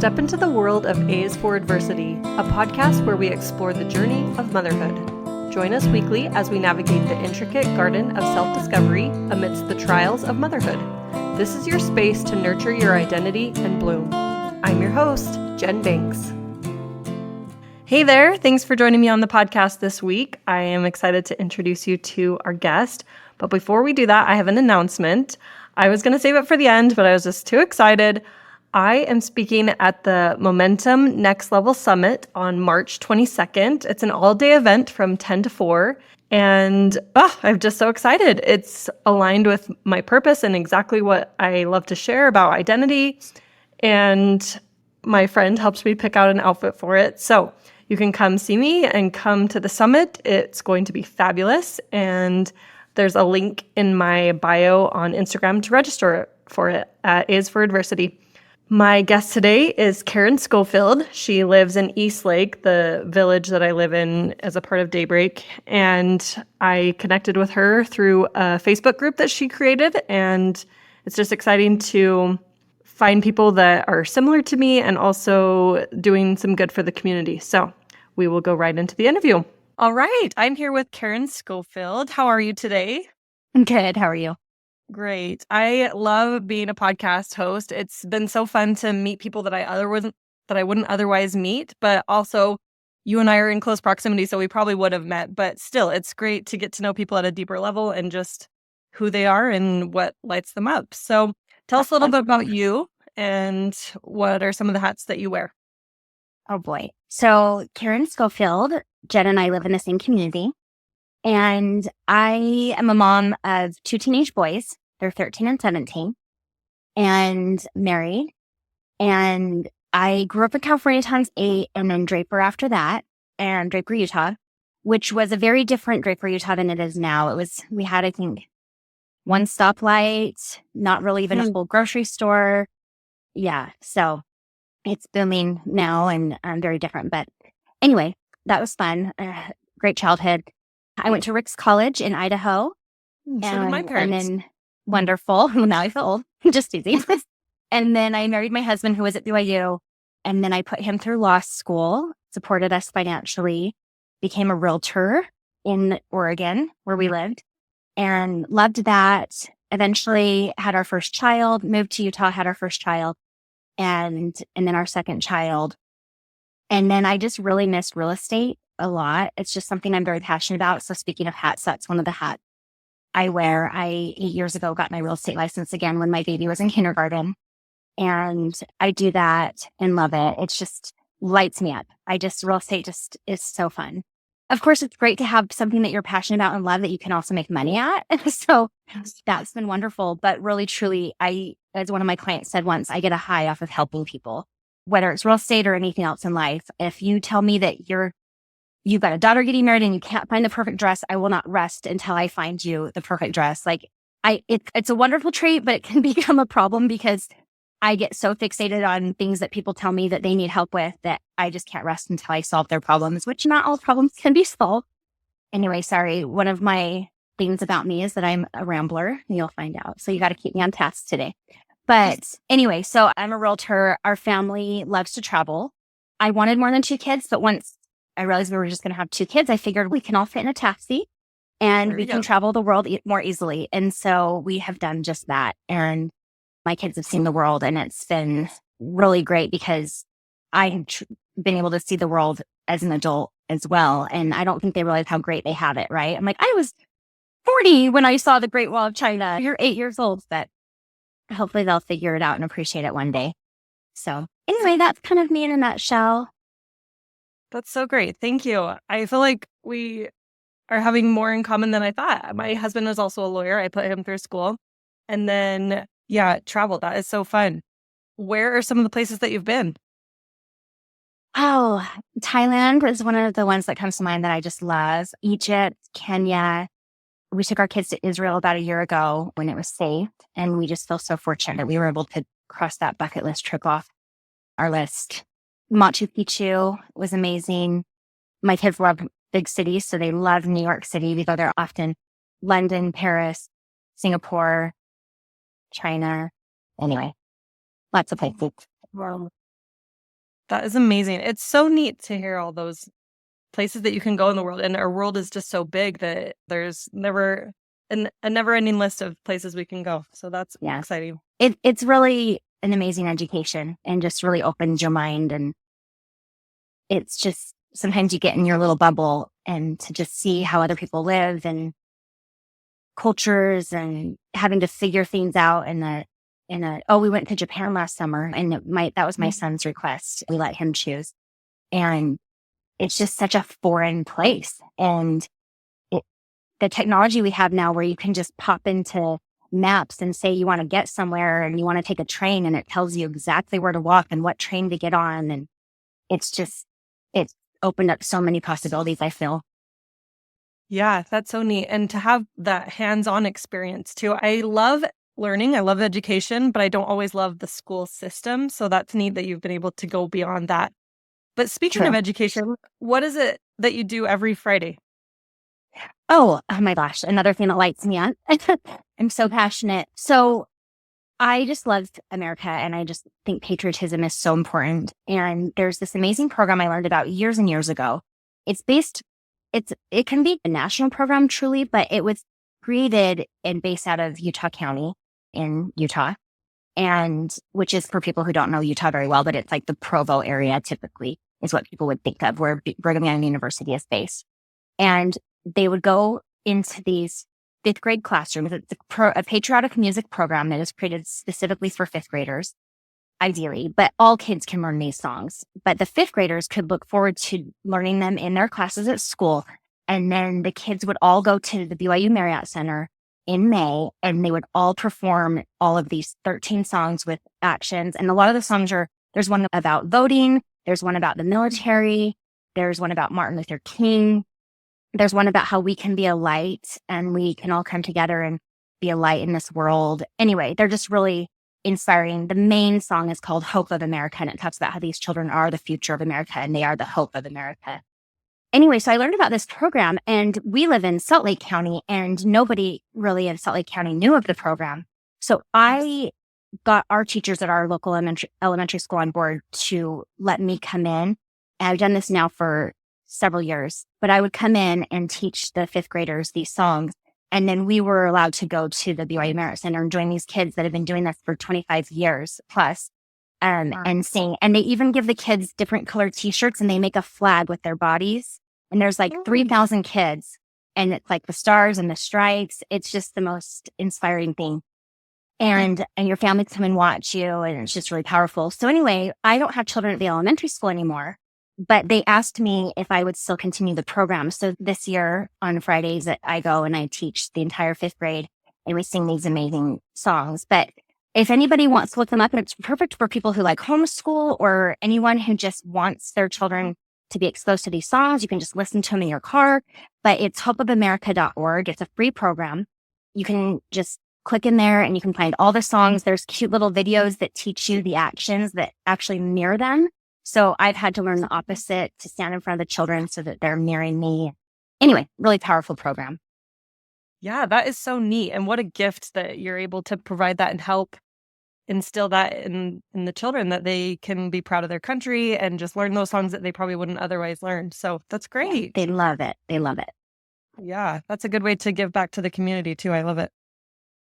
Step into the world of A's for Adversity, a podcast where we explore the journey of motherhood. Join us weekly as we navigate the intricate garden of self-discovery amidst the trials of motherhood. This is your space to nurture your identity and bloom. I'm your host, Jen Banks. Hey there, thanks for joining me on the podcast this week. I am excited to introduce you to our guest. But before we do that, I have an announcement. I was going to save it for the end, but I was just too excited. I am speaking at the Momentum Next Level Summit on March 22nd. It's an all-day event from 10 to 4. And I'm just so excited. It's aligned with my purpose and exactly what I love to share about identity. And my friend helped me pick out an outfit for it. So you can come see me and come to the summit. It's going to be fabulous. And there's a link in my bio on Instagram to register for it at A's for Adversity. My guest today is Karen Schofield. She lives in Eastlake, the village that I live in as a part of Daybreak. And I connected with her through a Facebook group that she created. And it's just exciting to find people that are similar to me and also doing some good for the community. So we will go right into the interview. All right. I'm here with Karen Schofield. How are you today? I'm good. How are you? Great. I love being a podcast host. It's been so fun to meet people that I wouldn't otherwise meet, but also you and I are in close proximity, so we probably would have met. But still, it's great to get to know people at a deeper level and just who they are and what lights them up. So tell us a little bit about you and what are some of the hats that you wear? Oh boy. So Karen Schofield, Jen and I live in the same community. And I am a mom of two teenage boys. They're 13 and 17 and married. And I grew up in California times 8 and then Draper after that, and Draper, Utah, which was a very different Draper, Utah than it is now. We had, I think, one stoplight, not really even a full grocery store. Yeah. So it's booming now and very different. But anyway, that was fun. Great childhood. I went to Rick's College in Idaho. So did my parents. And then wonderful. Now I feel old. Just easy. And then I married my husband who was at BYU. And then I put him through law school, supported us financially, became a realtor in Oregon where we lived and loved that. Eventually had our first child, moved to Utah, had our first child and then our second child. And then I just really missed real estate a lot. It's just something I'm very passionate about. So speaking of hats, that's one of the hats I wear. 8 years ago, got my real estate license again when my baby was in kindergarten. And I do that and love it. It's just lights me up. Real estate just is so fun. Of course, it's great to have something that you're passionate about and love that you can also make money at. So that's been wonderful. But really, truly, as one of my clients said once, I get a high off of helping people, whether it's real estate or anything else in life. If you tell me that you've got a daughter getting married and you can't find the perfect dress, I will not rest until I find you the perfect dress. It's a wonderful trait, but it can become a problem because I get so fixated on things that people tell me that they need help with that I just can't rest until I solve their problems, which not all problems can be solved. Anyway, sorry. One of my things about me is that I'm a rambler. You'll find out. So you got to keep me on task today. But anyway, so I'm a realtor. Our family loves to travel. I wanted more than 2 kids, but once I realized we were just going to have 2 kids, I figured we can all fit in a taxi and we can travel the world more easily. And so we have done just that. And my kids have seen the world and it's been really great because I've been able to see the world as an adult as well. And I don't think they realize how great they have it, right? I'm like, I was 40 when I saw the Great Wall of China. You're 8 years old, but hopefully they'll figure it out and appreciate it one day. So anyway, that's kind of me in a nutshell. That's so great. Thank you. I feel like we are having more in common than I thought. My husband is also a lawyer. I put him through school. And then, travel. That is so fun. Where are some of the places that you've been? Oh, Thailand is one of the ones that comes to mind that I just love. Egypt, Kenya. We took our kids to Israel about a year ago when it was safe. And we just feel so fortunate that we were able to cross that bucket list trip off our list. Machu Picchu was amazing. My kids love big cities, so they love New York City. We go there often. London, Paris, Singapore, China. Anyway, lots of places. That is amazing. It's so neat to hear all those places that you can go in the world. And our world is just so big that there's never a never-ending list of places we can go. So that's exciting. It's really an amazing education and just really opens your mind. And it's just, sometimes you get in your little bubble and to just see how other people live and cultures and having to figure things out we went to Japan last summer and that was my son's request. We let him choose. And it's just such a foreign place. And the technology we have now where you can just pop into maps and say you want to get somewhere and you want to take a train and it tells you exactly where to walk and what train to get on. And it's opened up so many possibilities, I feel. Yeah, that's so neat. And to have that hands-on experience too. I love learning. I love education, but I don't always love the school system. So that's neat that you've been able to go beyond that. But speaking of education, what is it that you do every Friday? Oh my gosh. Another thing that lights me up. I'm so passionate. So I just love America and I just think patriotism is so important. And there's this amazing program I learned about years and years ago. It can be a national program truly, but it was created and based out of Utah County in Utah. And which is, for people who don't know Utah very well, but it's like the Provo area typically is what people would think of where Brigham Young University is based. And they would go into these fifth grade classrooms. It's a patriotic music program that is created specifically for fifth graders, ideally, but all kids can learn these songs. But the fifth graders could look forward to learning them in their classes at school. And then the kids would all go to the BYU Marriott Center in May, and they would all perform all of these 13 songs with actions. And a lot of the songs there's one about voting, there's one about the military, there's one about Martin Luther King, there's one about how we can be a light and we can all come together and be a light in this world. Anyway, they're just really inspiring. The main song is called Hope of America, and it talks about how these children are the future of America and they are the hope of America. Anyway, so I learned about this program, and we live in Salt Lake County, and nobody really in Salt Lake County knew of the program. So I got our teachers at our local elementary school on board to let me come in. And I've done this now for several years, but I would come in and teach the fifth graders these songs. And then we were allowed to go to the BYU Marriott Center and join these kids that have been doing this for 25 years plus. And sing. And they even give the kids different colored t-shirts and they make a flag with their bodies. And there's like 3,000 kids and it's like the stars and the stripes. It's just the most inspiring thing. And your family come and watch you, and it's just really powerful. So anyway, I don't have children at the elementary school anymore, but they asked me if I would still continue the program. So this year on Fridays I go and I teach the entire fifth grade and we sing these amazing songs. But if anybody wants to look them up, and it's perfect for people who like homeschool or anyone who just wants their children to be exposed to these songs, you can just listen to them in your car. But it's hopeofamerica.org. It's a free program. You can just click in there and you can find all the songs. There's cute little videos that teach you the actions that actually mirror them. So I've had to learn the opposite, to stand in front of the children so that they're mirroring me. Anyway, really powerful program. Yeah, that is so neat. And what a gift that you're able to provide that and help instill that in the children, that they can be proud of their country and just learn those songs that they probably wouldn't otherwise learn. So that's great. They love it. They love it. Yeah, that's a good way to give back to the community too. I love it.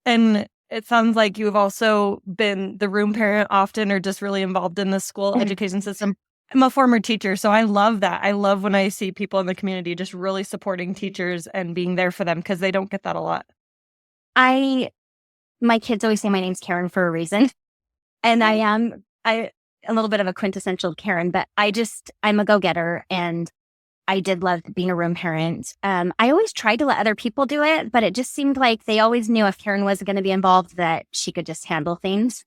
And it sounds like you've also been the room parent often, or just really involved in the school education system. I'm a former teacher, so I love that. I love when I see people in the community just really supporting teachers and being there for them, because they don't get that a lot. My kids always say my name's Karen for a reason. And I am a little bit of a quintessential Karen, but I'm a go-getter, and I did love being a room parent. I always tried to let other people do it, but it just seemed like they always knew if Karen was going to be involved that she could just handle things.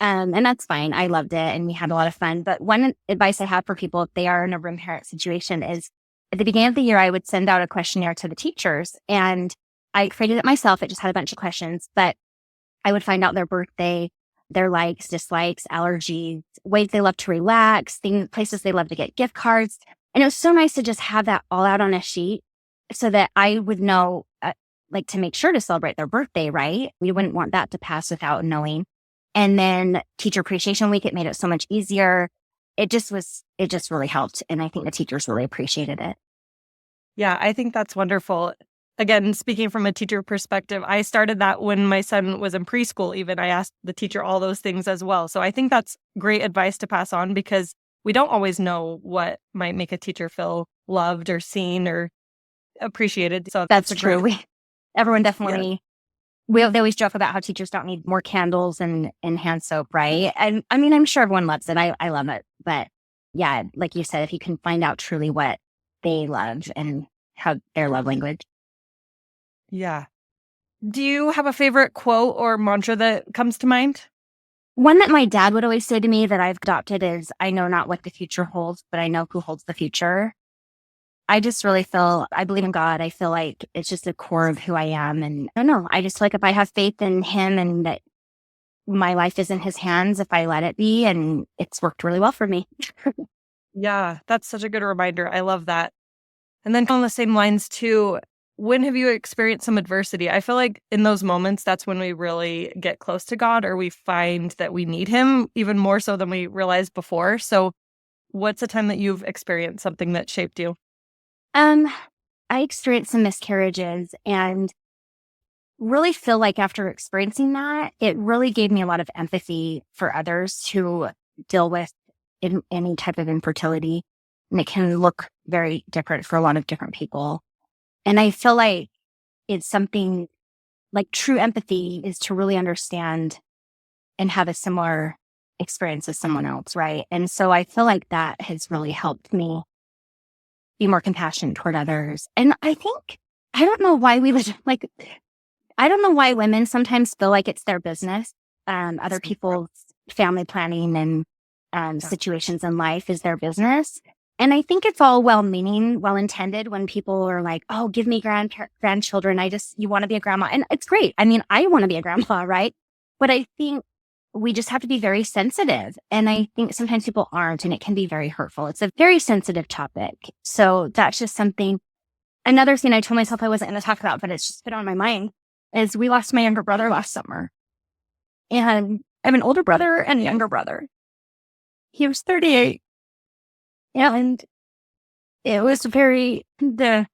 And that's fine. I loved it and we had a lot of fun. But one advice I have for people if they are in a room parent situation is, at the beginning of the year, I would send out a questionnaire to the teachers, and I created it myself. It just had a bunch of questions, but I would find out their birthday, their likes, dislikes, allergies, ways they love to relax, places they love to get gift cards. And it was so nice to just have that all out on a sheet so that I would know, to make sure to celebrate their birthday, right? We wouldn't want that to pass without knowing. And then Teacher Appreciation Week, it made it so much easier. it just really helped. And I think the teachers really appreciated it. Yeah, I think that's wonderful. Again, speaking from a teacher perspective, I started that when my son was in preschool, even. I asked the teacher all those things as well. So I think that's great advice to pass on because we don't always know what might make a teacher feel loved or seen or appreciated. So That's true. Everyone yeah. definitely, they always joke about how teachers don't need more candles and hand soap, right? And I mean, I'm sure everyone loves it. I love it. But yeah, like you said, if you can find out truly what they love and how their love language. Yeah. Do you have a favorite quote or mantra that comes to mind? One that my dad would always say to me that I've adopted is, I know not what the future holds, but I know who holds the future. I just really feel, I believe in God. I feel like it's just the core of who I am. And I don't know, I just feel like if I have faith in him and that my life is in his hands, if I let it be, and it's worked really well for me. Yeah, that's such a good reminder. I love that. And then on the same lines too, when have you experienced some adversity? I feel like in those moments, that's when we really get close to God or we find that we need him even more so than we realized before. So what's a time that you've experienced something that shaped you? I experienced some miscarriages and really feel like after experiencing that, it really gave me a lot of empathy for others who deal with any type of infertility. And it can look very different for a lot of different people. And I feel like it's something like true empathy is to really understand and have a similar experience as someone else, right? And so I feel like that has really helped me be more compassionate toward others. And I think, I don't know why I don't know why women sometimes feel like it's their business. Other people's family planning and situations in life is their business. And I think it's all well-meaning, well-intended when people are like, oh, give me grandchildren. You want to be a grandma. And it's great. I mean, I want to be a grandma, right? But I think we just have to be very sensitive. And I think sometimes people aren't, and it can be very hurtful. It's a very sensitive topic. So that's just something. Another thing I told myself I wasn't going to talk about, but it's just been on my mind, is we lost my younger brother last summer. And I have an older brother and a younger brother. He was 38. And it was the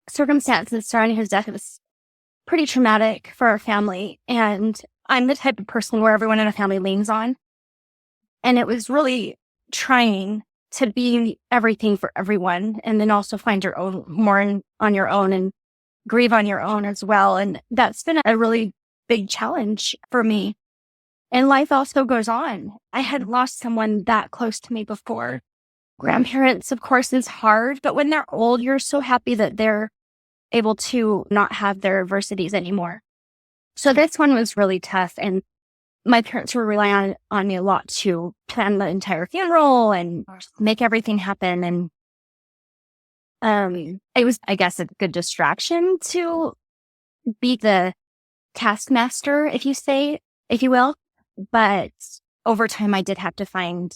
circumstances surrounding his death was pretty traumatic for our family. And I'm the type of person where everyone in a family leans on. And it was really trying to be everything for everyone and then also find your own more on your own and grieve on your own as well. And that's been a really big challenge for me. And life also goes on. I had lost someone that close to me before. Grandparents, of course, is hard, but when they're old, you're so happy that they're able to not have their adversities anymore. So this one was really tough. And my parents were relying on me a lot to plan the entire funeral and make everything happen. And it was, I guess, a good distraction to be the taskmaster, if you will. But over time, I did have to find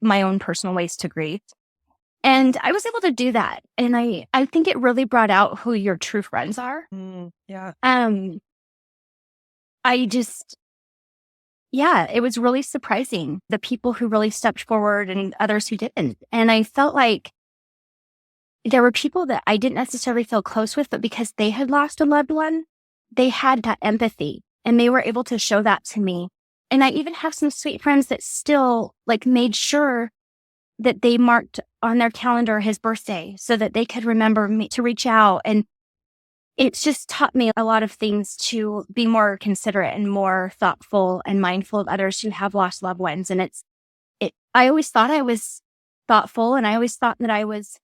my own personal ways to grieve. And I was able to do that. And I think it really brought out who your true friends are. Yeah. It was really surprising, the people who really stepped forward and others who didn't. And I felt like there were people that I didn't necessarily feel close with, but because they had lost a loved one, they had that empathy and they were able to show that to me. And I even have some sweet friends that still made sure that they marked on their calendar his birthday so that they could remember me to reach out. And it's just taught me a lot of things to be more considerate and more thoughtful and mindful of others who have lost loved ones. And I always thought I was thoughtful and I always thought that I was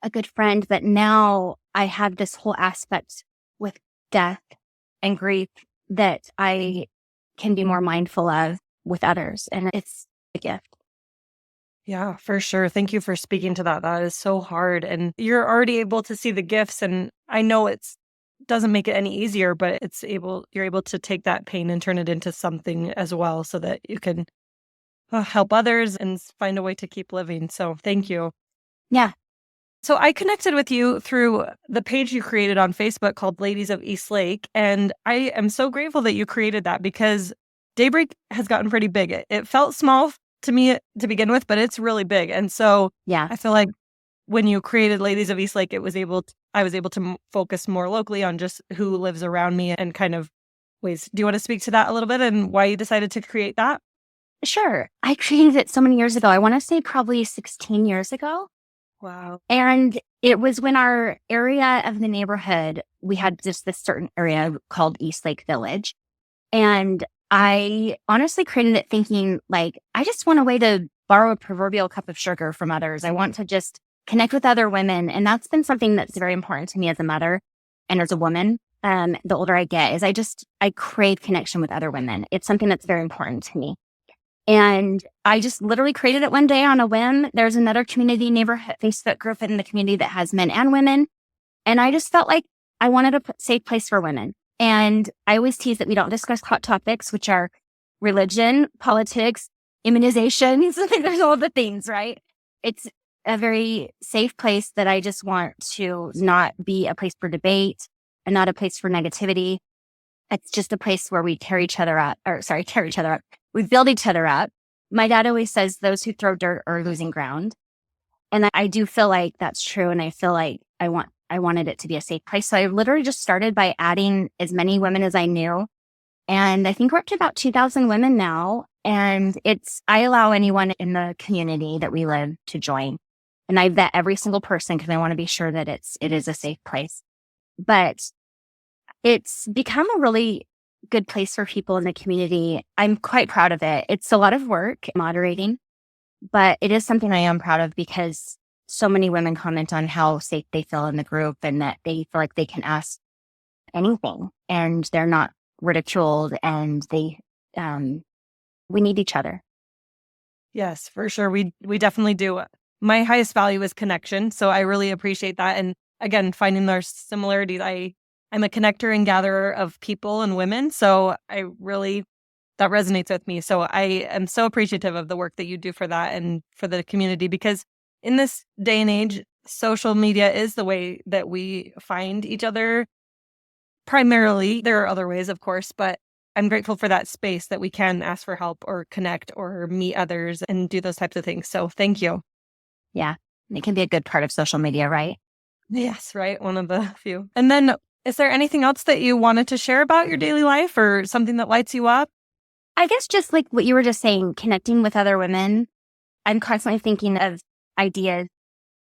a good friend, but now I have this whole aspect with death and grief that I can be more mindful of with others. And it's a gift. Yeah, for sure. Thank you for speaking to that. That is so hard. And you're already able to see the gifts. And I know doesn't make it any easier, but you're able to take that pain and turn it into something as well so that you can help others and find a way to keep living. So thank you. Yeah. So I connected with you through the page you created on Facebook called Ladies of East Lake. And I am so grateful that you created that because Daybreak has gotten pretty big. It felt small to me to begin with, but it's really big. And so Yeah. I feel like when you created Ladies of Eastlake, I was able to focus more locally on just who lives around me and kind of ways. Do you want to speak to that a little bit and why you decided to create that? Sure. I created it so many years ago. I want to say probably 16 years ago. Wow. And it was when our area of the neighborhood, we had just this certain area called Eastlake Village. And I honestly created it thinking like, I just want a way to borrow a proverbial cup of sugar from others. I want to just connect with other women. And that's been something that's very important to me as a mother and as a woman. The older I get is I crave connection with other women. It's something that's very important to me. And I just literally created it one day on a whim. There's another community neighborhood Facebook group in the community that has men and women. And I just felt like I wanted a safe place for women. And I always tease that we don't discuss hot topics, which are religion, politics, immunizations. There's all the things, right? It's a very safe place that I just want to not be a place for debate and not a place for negativity. It's just a place where we tear each other up. We build each other up. My dad always says those who throw dirt are losing ground. And I do feel like that's true. And I feel like I wanted it to be a safe place. So I literally just started by adding as many women as I knew. And I think we're up to about 2,000 women now. And I allow anyone in the community that we live to join. And I vet every single person because I want to be sure that it is a safe place. But it's become a really good place for people in the community. I'm quite proud of it. It's a lot of work moderating, but it is something I am proud of because so many women comment on how safe they feel in the group and that they feel like they can ask anything and they're not ridiculed and we need each other. Yes, for sure. We definitely do. My highest value is connection. So I really appreciate that. And again, finding our similarities. I'm a connector and gatherer of people and women. So that resonates with me. So I am so appreciative of the work that you do for that and for the community, because in this day and age, social media is the way that we find each other. Primarily, there are other ways, of course, but I'm grateful for that space that we can ask for help or connect or meet others and do those types of things. So thank you. Yeah. It can be a good part of social media, right? Yes, right. One of the few. And then is there anything else that you wanted to share about your daily life or something that lights you up? I guess just like what you were just saying, connecting with other women. I'm constantly thinking of ideas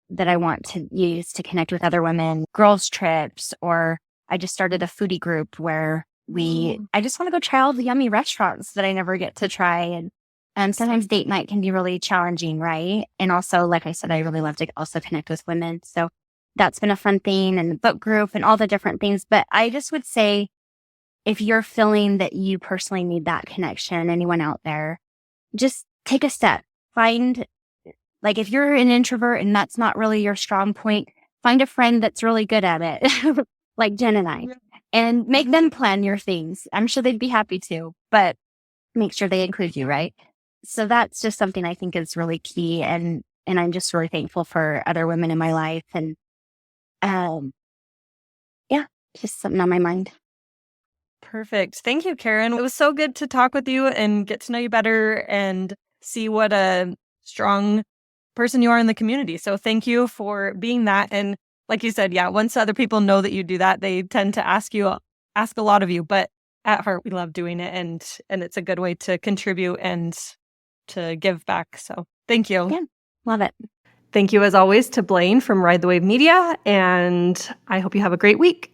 that I want to use to connect with other women, girls' trips, or I just started a foodie group where I just want to go try all the yummy restaurants that I never get to try. And sometimes date night can be really challenging, right? And also, like I said, I really love to also connect with women. So that's been a fun thing, and the book group and all the different things. But I just would say, if you're feeling that you personally need that connection, anyone out there, just take a step. Like if you're an introvert and that's not really your strong point, find a friend that's really good at it, like Jen and I, and make them plan your things. I'm sure they'd be happy to, but make sure they include you, right? So that's just something I think is really key. And I'm just really thankful for other women in my life. And just something on my mind. Perfect. Thank you, Karen. It was so good to talk with you and get to know you better and see what a strong person you are in the community. So thank you for being that. And like you said, yeah, once other people know that you do that, they tend to ask a lot of you. But at heart, we love doing it, and it's a good way to contribute and to give back. So thank you. Yeah, love it. Thank you, as always, to Blaine from Ride the Wave Media, and I hope you have a great week.